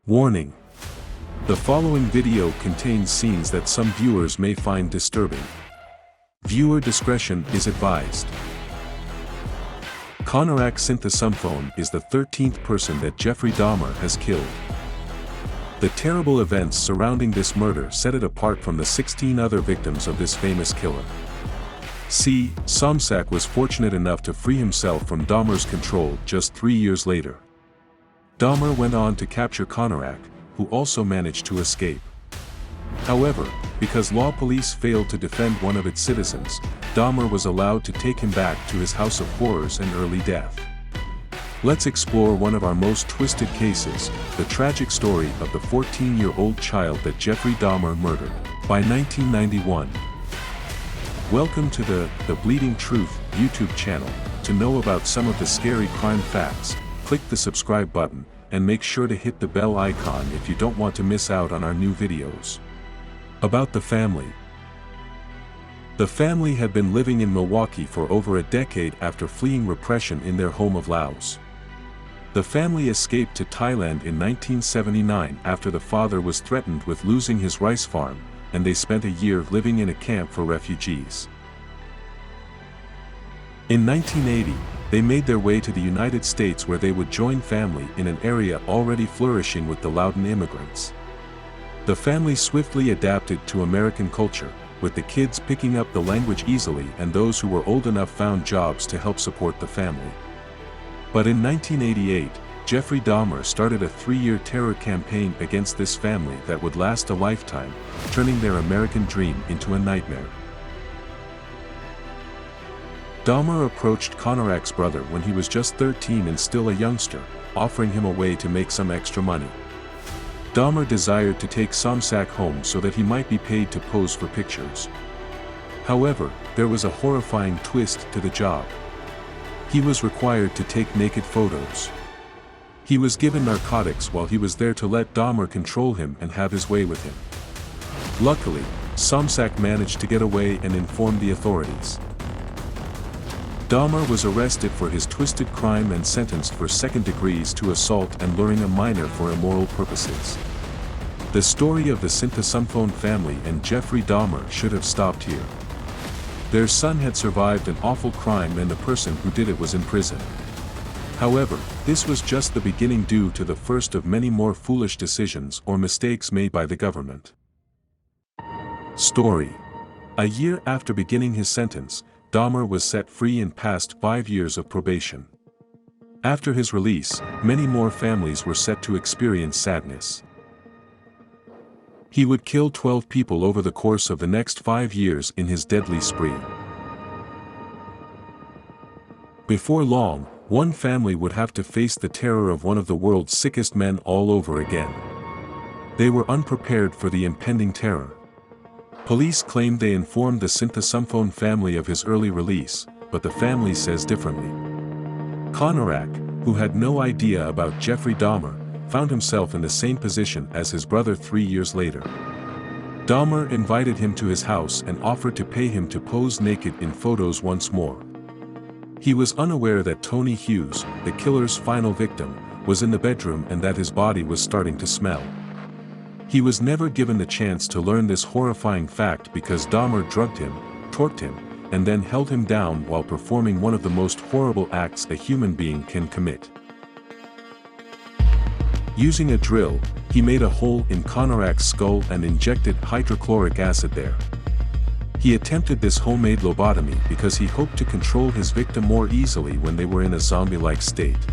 Warning: the following video contains scenes that some viewers may find disturbing. Viewer discretion is advised. Konarak Sinthasumphone is the 13th person that Jeffrey Dahmer has killed. The terrible events surrounding this murder set it apart from the 16 other victims of this famous killer. C. Somsak was fortunate enough to free himself from Dahmer's control just 3 years later. Dahmer went on to capture Konarak, who also managed to escape. However, because law police failed to defend one of its citizens, Dahmer was allowed to take him back to his house of horrors and early death. Let's explore one of our most twisted cases, the tragic story of the 14-year-old child that Jeffrey Dahmer murdered. By 1991. Welcome to the Bleeding Truth YouTube channel. To know about some of the scary crime facts, click the subscribe button, and make sure to hit the bell icon if you don't want to miss out on our new videos. About the family. The family had been living in Milwaukee for over a decade after fleeing repression in their home of Laos. The family escaped to Thailand in 1979 after the father was threatened with losing his rice farm, and they spent a year living in a camp for refugees. In 1980, they made their way to the United States where they would join family in an area already flourishing with the Laotian immigrants. The family swiftly adapted to American culture, with the kids picking up the language easily and those who were old enough found jobs to help support the family. But in 1988, Jeffrey Dahmer started a 3-year terror campaign against this family that would last a lifetime, turning their American dream into a nightmare. Dahmer approached Konarak's brother when he was just 13 and still a youngster, offering him a way to make some extra money. Dahmer desired to take Somsak home so that he might be paid to pose for pictures. However, there was a horrifying twist to the job. He was required to take naked photos. He was given narcotics while he was there to let Dahmer control him and have his way with him. Luckily, Somsak managed to get away and inform the authorities. Dahmer was arrested for his twisted crime and sentenced for second degrees to assault and luring a minor for immoral purposes. The story of the Sinthasumphone family and Jeffrey Dahmer should have stopped here. Their son had survived an awful crime and the person who did it was in prison. However, this was just the beginning due to the first of many more foolish decisions or mistakes made by the government. Story. A year after beginning his sentence, Dahmer was set free and passed 5 years of probation. After his release, many more families were set to experience sadness. He would kill 12 people over the course of the next 5 years in his deadly spree. Before long, one family would have to face the terror of one of the world's sickest men all over again. They were unprepared for the impending terror. Police claimed they informed the Sinthasumphone family of his early release, but the family says differently. Konarak, who had no idea about Jeffrey Dahmer, found himself in the same position as his brother 3 years later. Dahmer invited him to his house and offered to pay him to pose naked in photos once more. He was unaware that Tony Hughes, the killer's final victim, was in the bedroom and that his body was starting to smell. He was never given the chance to learn this horrifying fact because Dahmer drugged him, tortured him, and then held him down while performing one of the most horrible acts a human being can commit. Using a drill, he made a hole in Konarak's skull and injected hydrochloric acid there. He attempted this homemade lobotomy because he hoped to control his victim more easily when they were in a zombie-like state.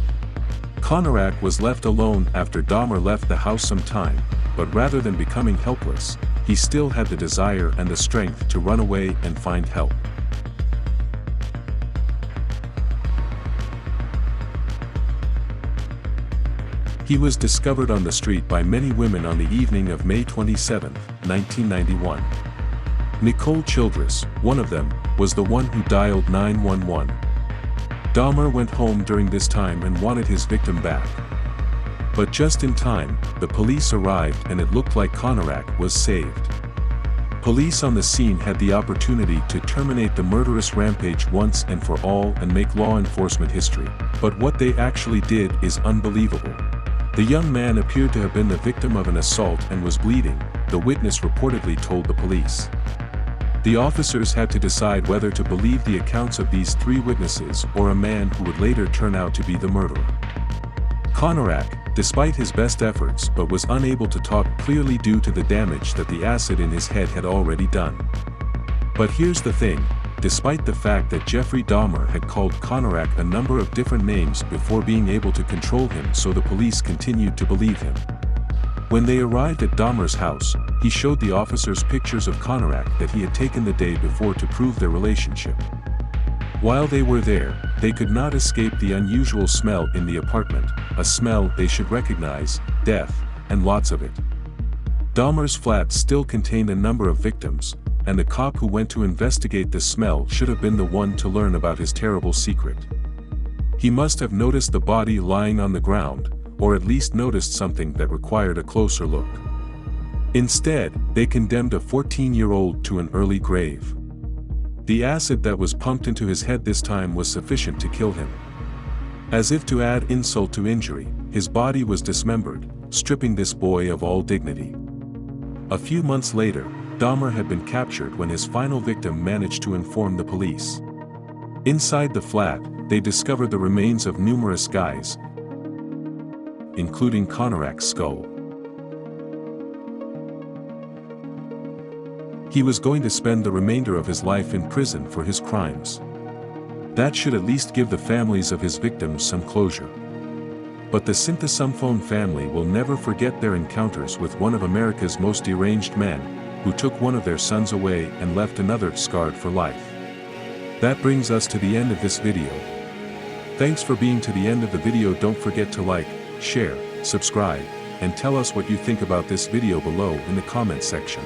Konarak was left alone after Dahmer left the house some time, but rather than becoming helpless, he still had the desire and the strength to run away and find help. He was discovered on the street by many women on the evening of May 27, 1991. Nicole Childress, one of them, was the one who dialed 911. Dahmer went home during this time and wanted his victim back. But just in time, the police arrived and it looked like Konarak was saved. Police on the scene had the opportunity to terminate the murderous rampage once and for all and make law enforcement history, but what they actually did is unbelievable. The young man appeared to have been the victim of an assault and was bleeding, the witness reportedly told the police. The officers had to decide whether to believe the accounts of these three witnesses or a man who would later turn out to be the murderer. Konarak, despite his best efforts, but was unable to talk clearly due to the damage that the acid in his head had already done. But here's the thing, despite the fact that Jeffrey Dahmer had called Konarak a number of different names before being able to control him, so the police continued to believe him. When they arrived at Dahmer's house, he showed the officers pictures of Konarak that he had taken the day before to prove their relationship. While they were there, they could not escape the unusual smell in the apartment, a smell they should recognize, death, and lots of it. Dahmer's flat still contained a number of victims, and the cop who went to investigate the smell should have been the one to learn about his terrible secret. He must have noticed the body lying on the ground, or at least noticed something that required a closer look. Instead, they condemned a 14-year-old to an early grave. The acid that was pumped into his head this time was sufficient to kill him. As if to add insult to injury, his body was dismembered, stripping this boy of all dignity. A few months later, Dahmer had been captured when his final victim managed to inform the police. Inside the flat, they discovered the remains of numerous guys, including Konarak's skull. He was going to spend the remainder of his life in prison for his crimes. That should at least give the families of his victims some closure. But the Sinthasumphone family will never forget their encounters with one of America's most deranged men, who took one of their sons away and left another scarred for life. That brings us to the end of this video. Thanks for being to the end of the video. Don't forget to like, share, subscribe, and tell us what you think about this video below in the comment section.